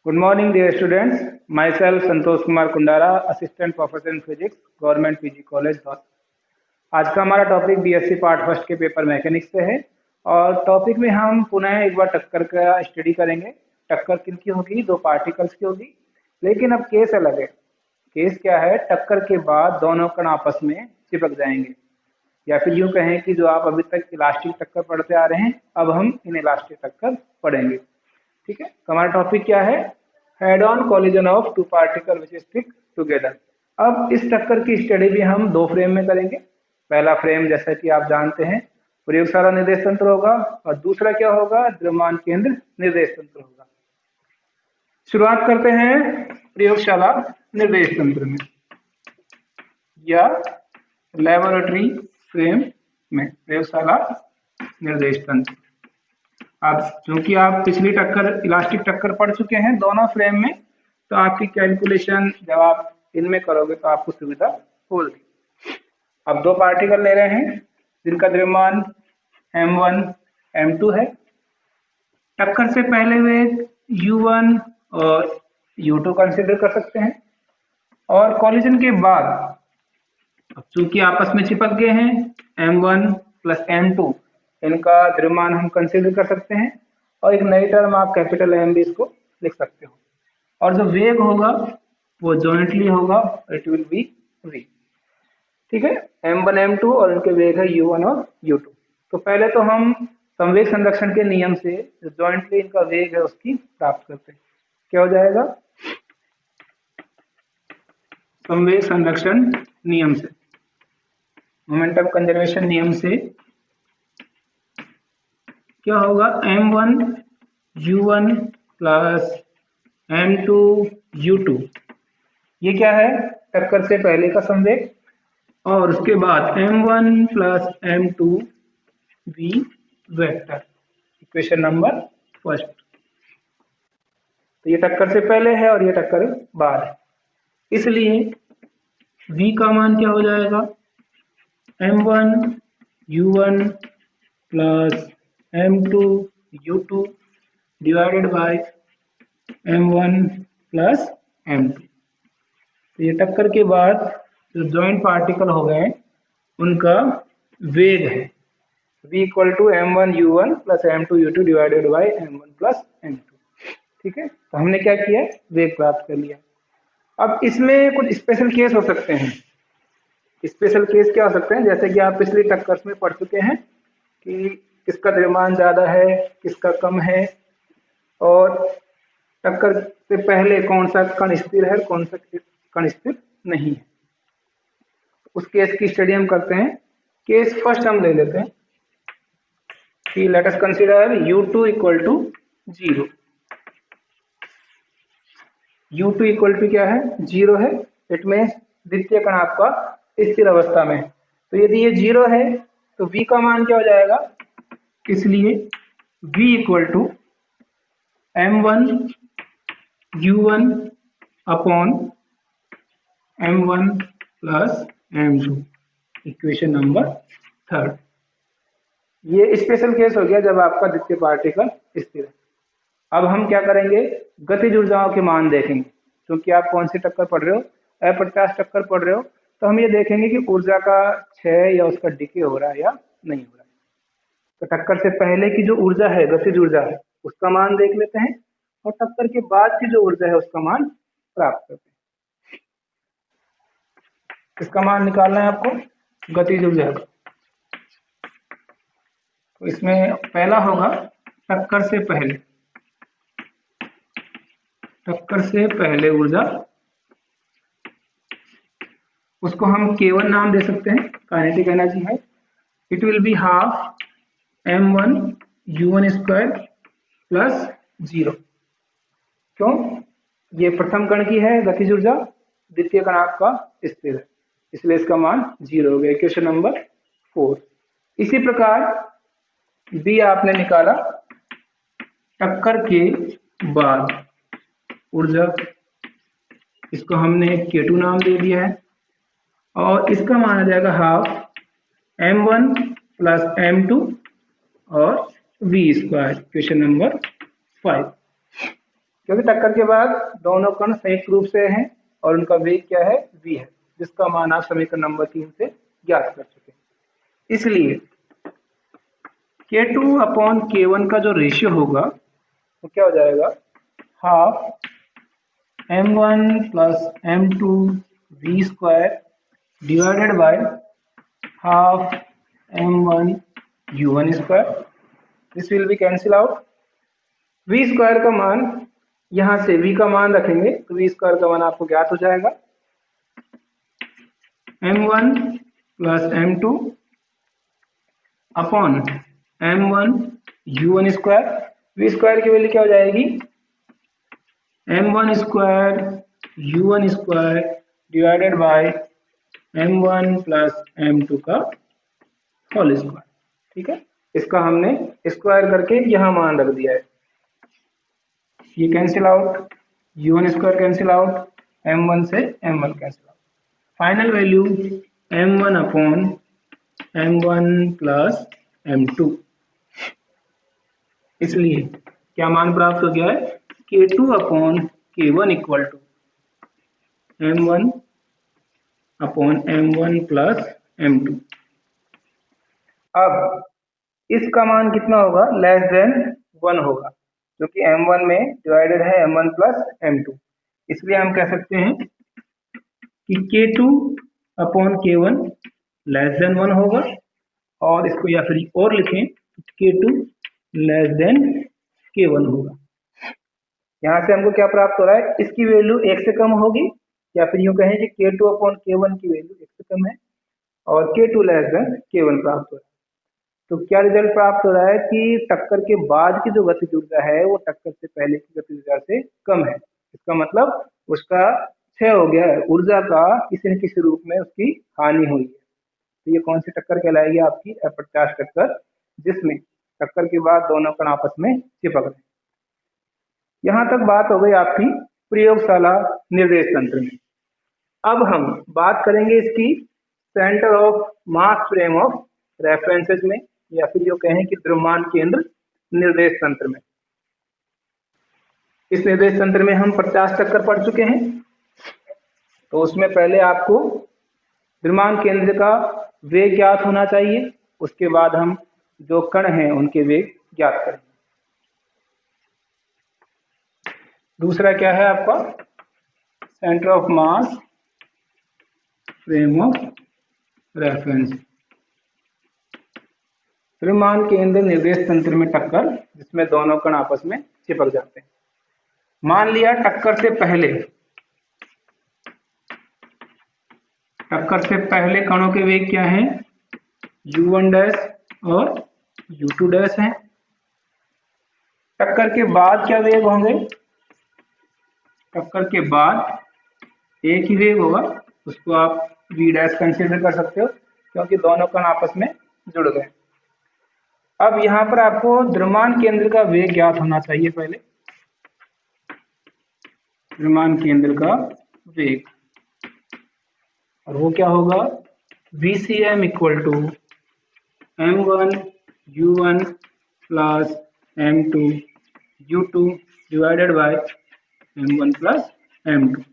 Good morning, dear students. Myself, Santosh Kumar Kundara, Assistant Professor in Physics, Government PG College, Dhauल। आज का हमारा topic BSc part first के paper mechanics से है और टॉपिक में हम पुनः एक बार टक्कर का स्टडी करेंगे। टक्कर किनकी होगी? दो पार्टिकल्स की होगी, लेकिन अब केस अलग है। केस क्या है? टक्कर के बाद दोनों कण आपस में चिपक जाएंगे, या फिर यूं कहें कि जो आप अभी तक इलास्टिक टक्कर पढ़ते आ रहे हैं, अब हम इन इलास्टिक टक्कर पढ़ेंगे। ठीक है, तो हमारा टॉपिक क्या है? Head on collision of two particle which stick together. अब इस टक्कर की स्टडी भी हम दो फ्रेम में करेंगे। पहला फ्रेम जैसा कि आप जानते हैं प्रयोगशाला निर्देश तंत्र होगा, और दूसरा क्या होगा? द्रव्यमान केंद्र निर्देश तंत्र होगा। शुरुआत करते हैं प्रयोगशाला निर्देश तंत्र में या लेबोरेटरी फ्रेम में। प्रयोगशाला निर्देश तंत्र, अब क्योंकि आप पिछली टक्कर इलास्टिक टक्कर पढ़ चुके हैं दोनों फ्रेम में, तो आपकी कैलकुलेशन जब आप इनमें करोगे तो आपको सुविधा होगी। अब दो पार्टिकल ले रहे हैं जिनका द्रव्यमान m1 m2 है। टक्कर से पहले वे u1 और u2 कंसिडर कर सकते हैं, और कॉलिजन के बाद चूंकि आपस में चिपक गए हैं m1 प्लस m2, इनका द्रव्यमान हम कंसिडर कर सकते हैं, और एक नई टर्म आप कैपिटल M भी इसको लिख सकते हो, और जो वेग होगा वो जॉइंटली होगा, इट विल बी v। ठीक है, m1 m2 और इनके वेग है u1 और u2। तो पहले तो हम संवेग संरक्षण के नियम से जो जॉइंटली इनका वेग है उसकी प्राप्त करते हैं। क्या हो जाएगा? संवेग संरक्षण नियम से, मोमेंटम कंजर्वेशन नियम से क्या होगा? m1 u1 plus m2 u2, ये क्या है? टक्कर से पहले का संवेग, और उसके बाद m1 plus m2 v vector, equation number first. तो ये टक्कर से पहले है और ये टक्कर बाद है, इसलिए v का मान क्या हो जाएगा? m1 u1 plus m2 u2 divided by m1 plus m2। तो ये टक्कर के बाद जो जॉइंट पार्टिकल हो गए उनका वेग है v equal to m1 u1 plus m2 u2 divided by m1 plus m2। ठीक है, तो हमने क्या किया? वेग प्राप्त कर लिया। अब इसमें कुछ स्पेशल केस हो सकते हैं। स्पेशल केस क्या हो सकते हैं? जैसे कि आप पिछली टक्कर में पढ़ चुके हैं कि किसका द्रव्यमान ज्यादा है, किसका कम है, और टक्कर से पहले कौन सा कण स्थिर है, कौन सा कण स्थिर नहीं है। उस केस की स्टडी हम करते हैं। केस फर्स्ट हम ले लेते हैं कि let us consider u2 equal to 0। u2 equal to क्या है? 0 है। इट मीन्स द्वितीय कण आपका स्थिर अवस्था में है। तो यदि ये 0 है तो v का मान क्या हो जाएगा? इसलिए v equal to m1 u1 upon m1 plus m2, equation number third. ये स्पेशल केस हो गया जब आपका द्वितीय पार्टिकल स्थिर है। अब हम क्या करेंगे? गतिज ऊर्जाओं के मान देखेंगे। क्योंकि आप कौन सी टक्कर पढ़ रहे हो? अप्रत्यास्थ टक्कर पढ़ रहे हो, तो हम ये देखेंगे कि ऊर्जा का क्षय या उसका डिके हो रहा है या नहीं हो रहा है। तो टक्कर से पहले की जो ऊर्जा है, गतिज ऊर्जा है, उसका मान देख लेते हैं, और टक्कर के बाद की जो ऊर्जा है उसका मान प्राप्त करते हैं। किसका मान निकालना है आपको? गतिज ऊर्जा का। तो इसमें पहला होगा टक्कर से पहले, टक्कर से पहले ऊर्जा, उसको हम k1 नाम दे सकते हैं, काइनेटिक एनर्जी है। It will be half m1 u1 square plus 0। क्यों? ये प्रथम कण की है गतिज ऊर्जा, द्वितीय कण आपका स्थिर है, इसलिए इसका मान 0 हो गया, इक्वेशन नंबर 4। इसी प्रकार b आपने निकाला टक्कर के बाद ऊर्जा, इसको हमने k2 नाम दे दिया है, और इसका मान आ जाएगा हाफ m1 प्लस m2 और v स्क्वायर, क्वेश्चन नंबर 5। क्योंकि टक्कर के बाद दोनों कण संयुक्त रूप से हैं और उनका वेग क्या है, v है, जिसका मान आप समीकरण नंबर 3 से ज्ञात कर चुके हैं। इसलिए K2 अपॉन K1 का जो रेशियो होगा वो क्या हो जाएगा, half m1 plus m2 v square divided by half m1 u1 square. This will be cancel out. v square का मान, यहां से v का मान रखेंगे तो v स्क्वायर का मान आपको ज्ञात हो जाएगा, m1 plus m2 upon m1 u1 square. v square की वैल्यू क्या हो जाएगी, m1 square u1 square divided by m1 plus m2 का होल स्क्वायर। ठीक है, इसका हमने स्क्वायर करके यहाँ मान रख दिया है। ये cancel out, u1 square cancel out, m1 से m1 cancel out. Final value m1 upon m1 plus m2। इसलिए क्या मान प्राप्त हो गया है, K2 upon K1 equal to m1 upon m1 plus m2। अब इसका मान कितना होगा, लेस देन 1 होगा, क्योंकि m1 में डिवाइडेड है m1 प्लस m2। इसलिए हम कह सकते हैं कि K2 upon K1 less than 1 होगा, और इसको या फिर और लिखें K2 लेस देन K1 होगा। यहाँ से हमको क्या प्राप्त हो रहा है, इसकी वैल्यू 1 से कम होगी, या फिर यूँ कहें कि K2 अपॉन K1 की वैल्यू 1 से कम है और K2 लेस देन K1 प्राप्त हो रहा है। तो क्या रिजल्ट प्राप्त हो रहा है कि टक्कर के बाद की जो गतिज ऊर्जा है वो टक्कर से पहले की गतिज ऊर्जा से कम है। इसका मतलब उसका क्षय हो गया है, ऊर्जा का किसी न किसी रूप में उसकी हानि हुई है। तो ये कौन सी टक्कर कहलाएगी, आपकी अप्रत्याश टक्कर, जिसमें टक्कर के बाद दोनों कण आपस में चिपक रहे। यहाँ तक बात हो गई आपकी प्रयोगशाला निर्देश तंत्र में। अब हम बात करेंगे इसकी centre of mass frame of references में, या फिर जो कहें कि द्रव्यमान केंद्र निर्देश तंत्र में। इस निर्देश तंत्र में हम प्रत्यास्थ टक्कर पढ़ चुके हैं, तो उसमें पहले आपको द्रव्यमान केंद्र का वेग ज्ञात होना चाहिए, उसके बाद हम जो कण हैं उनके वेग ज्ञात करेंगे। दूसरा क्या है आपका, centre of mass frame of reference, द्रव्यमान केंद्र निर्देश तंत्र में टक्कर जिसमें दोनों कण आपस में चिपक जाते हैं। मान लिया टक्कर से पहले कणों के वेग क्या हैं, u1 डैश और u2 डैश हैं। टक्कर के बाद क्या वेग होंगे, टक्कर के बाद एक ही वेग होगा, उसको आप v डैश कंसीडर कर सकते हो, क्योंकि दोनों कण आपस में जुड़ गए। अब यहाँ पर आपको द्रव्यमान केंद्र का वेग ज्ञात होना चाहिए। पहले द्रव्यमान केंद्र का वेग, और वो क्या होगा, VCM equal to m1 u1 plus m2 u2 divided by m1 plus m2।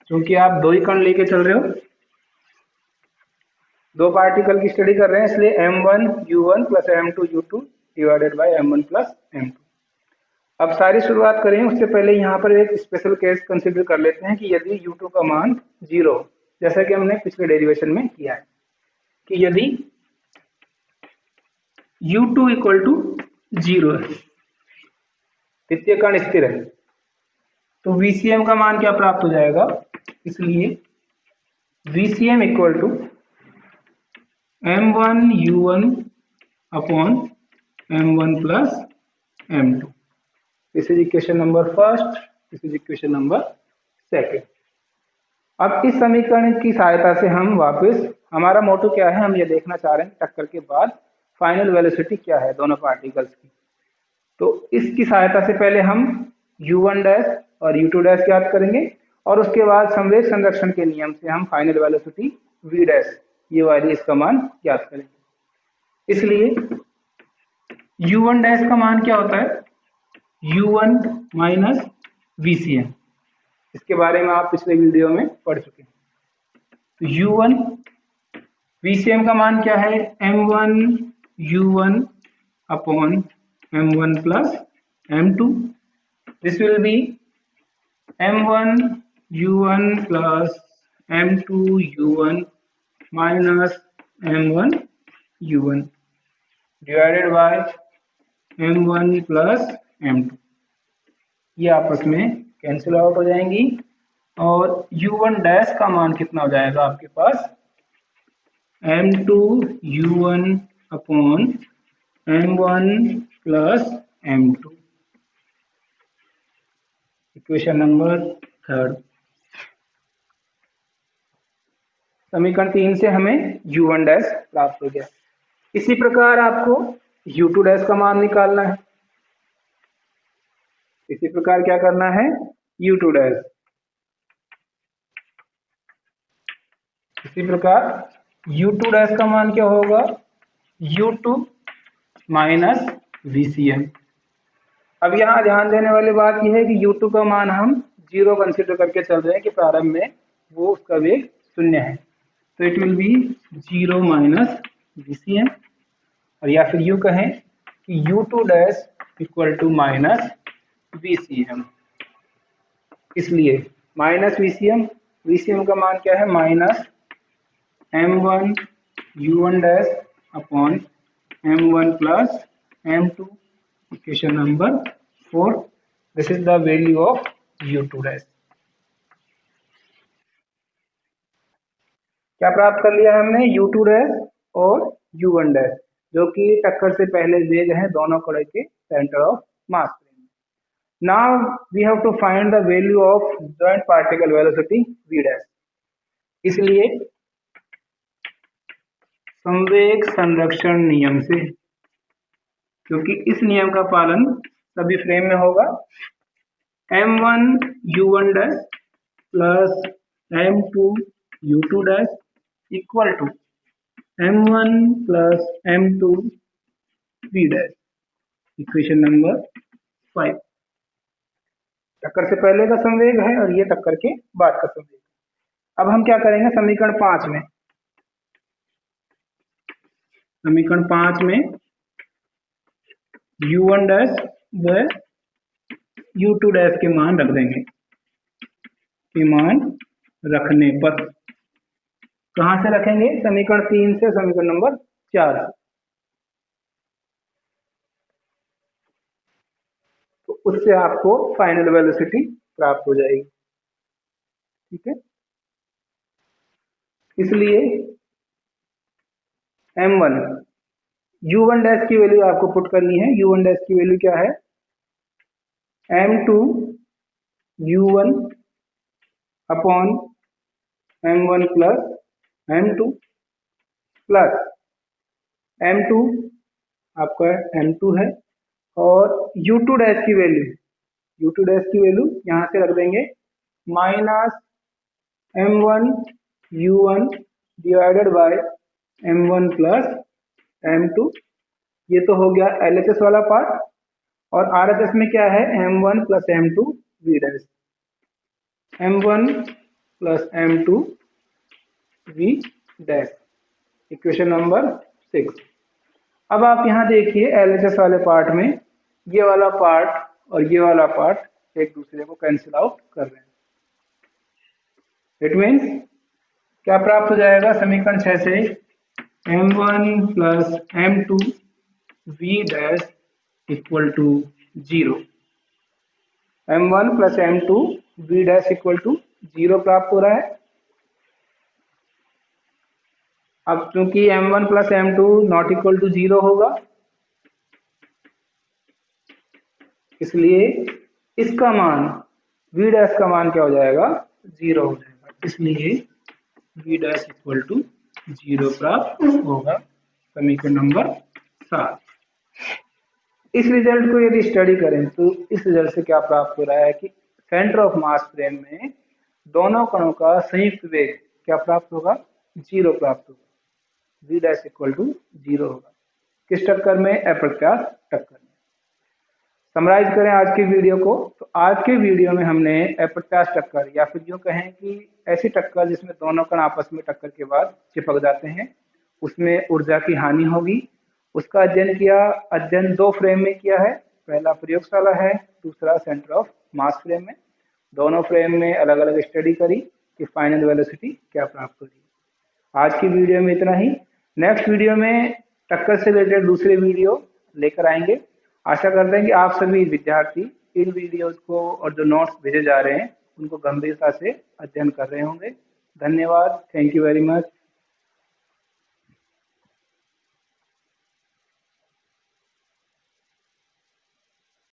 क्योंकि आप दो ही कण लेके चल रहे हो, दो पार्टिकल की स्टडी कर रहे हैं, इसलिए m1 u1 plus m2 u2 divided by m1 plus m2। अब सारी शुरुआत करें उससे पहले यहाँ पर एक स्पेशल केस कंसिडर कर लेते हैं कि यदि u2 का मान 0 हो, जैसा कि हमने पिछले डेरिवेशन में किया है, कि यदि u2 इक्वल टू 0 है, द्वितीय कण स्थिर है, तो VCM का मान क्या प्राप्त हो जाएगा। इसलिए VCM equal to m1 u1 upon m1 plus m2। This is equation number first, this is equation number second. अब इस समीकरण की सहायता से हम वापस, हमारा मोटो क्या है, हम ये देखना चाह रहे हैं टक्कर के बाद फाइनल वेलोसिटी क्या है दोनों पार्टिकल्स की। तो इसकी सहायता से पहले हम u1 डैश और u2 डैश ज्ञात करेंगे, और उसके बाद संवेग संरक्षण के नियम से हम फाइनल वेलोसिटी v डैश, ये वाली इसका मान ज्ञात करेंगे। इसलिए u1 डैश का मान क्या होता है, u1 माइनस VCM। इसके बारे में आप पिछले वीडियो में पढ़ चुके हैं। तो U1 VCM का मान क्या है? M1 U1 upon M1 plus M2। This will be M1 U1 plus M2 U1 minus M1 U1 divided by M1 plus M2। ये आपस में कैंसिल आउट हो जाएंगी और U1 डैश का मान कितना हो जाएगा आपके पास? M2 U1 upon M1 plus M2। Equation number 3। समीकरण 3 से हमें U1 डैश प्राप्त हो गया। इसी प्रकार आपको U2 डैश का मान निकालना है। इसी प्रकार क्या करना है? U2 dash. इसी प्रकार U2 डैश का मान क्या होगा? U2 minus VCM। अब यहाँ ध्यान देने वाली बात यह है कि U2 का मान हम 0 कंसिडर करके चल रहे हैं कि प्रारंभ में वो उसका वेग 0 है, तो it will be 0 minus VCM। और या फिर यूँ कहें कि U2 dash equal to minus VCM। इसलिए माइनस VCM का मान क्या है? Minus M1 U1 dash upon M1 plus M2। Equation number 4। This is the value of U2 dash. क्या प्राप्त कर लिया हमने? U2 डैश और U1 डैश, जो कि टक्कर से पहले वेग है दोनों कड़े के centre of mass. Now we have to find the value of joint particle velocity V dash। इसलिए संवेग संरक्षण नियम से, क्योंकि इस नियम का पालन सभी फ्रेम में होगा, M1 U1 dash plus M2 U2 dash equal to M1 plus M2 V dash. Equation number 5। टक्कर से पहले का संवेग है और ये टक्कर के बाद का संवेग। अब हम क्या करेंगे? समीकरण 5 में U1 डैश व U2 डैश के मान रख देंगे। के मान रखने पर कहां से रखेंगे? समीकरण 3 से समीकरण नंबर 4। तो उससे आपको फाइनल वेलोसिटी प्राप्त हो जाएगी। ठीक है, इसलिए M1 U1 डैश की वैल्यू आपको पुट करनी है। U1 डैश की वैल्यू क्या है? M2 U1 upon M1 plus M2 plus M2 आपका M2 है और U2 डैश की वैल्यू यहां से रख देंगे minus M1 U1 divided by M1 plus M2। ये तो हो गया LHS वाला पार्ट। और RHS में क्या है? M1 plus M2 V dash. M1 plus M2 V dash. Equation number 6। अब आप यहाँ देखिए LHS वाले पार्ट में ये वाला पार्ट और ये वाला पार्ट एक दूसरे को कैंसिल आउट कर रहे हैं। इट मीन्स क्या प्राप्त हो जाएगा? समीकरण 6 से M1 plus M2 V dash equal to 0। M1 plus M2 V dash equal to 0 प्राप्त हो रहा है। अब क्योंकि M1 plus M2 not equal to 0 होगा, इसलिए इसका मान V डैश का मान क्या हो जाएगा? 0 हो जाएगा। इसलिए V डैश इक्वल टू 0 प्राप्त होगा। समीकरण नंबर 7। इस रिजल्ट को यदि स्टडी करें तो इस रिजल्ट से क्या प्राप्त हो रहा है कि सेंटर ऑफ मास फ्रेम में दोनों कणों का संयुक्त वेग क्या प्राप्त होगा? 0 प्राप्त होगा। V डैश इक्वल टू 0 होगा। किस टक्कर में? अप्रत्यास्थ टक्कर में। समराइज करें आज की वीडियो को, तो आज के वीडियो में हमने अप्रत्याश टक्कर या फिर यूँ कहें कि ऐसी टक्कर जिसमें दोनों कण आपस में टक्कर के बाद चिपक जाते हैं, उसमें ऊर्जा की हानि होगी, उसका अध्ययन किया। अध्ययन 2 फ्रेम में किया है, पहला प्रयोगशाला है, दूसरा सेंटर ऑफ मास फ्रेम में। दोनों फ्रेम में अलग अलग स्टडी करी कि फाइनल वेलोसिटी क्या प्राप्त होगी। आज की वीडियो में इतना ही। नेक्स्ट वीडियो में टक्कर से रिलेटेड दूसरे वीडियो लेकर आएंगे। आशा करते हैं कि आप सभी विद्यार्थी इन वीडियोस को और जो नोट्स भेजे जा रहे हैं उनको गंभीरता से अध्ययन कर रहे होंगे। धन्यवाद। Thank you very much.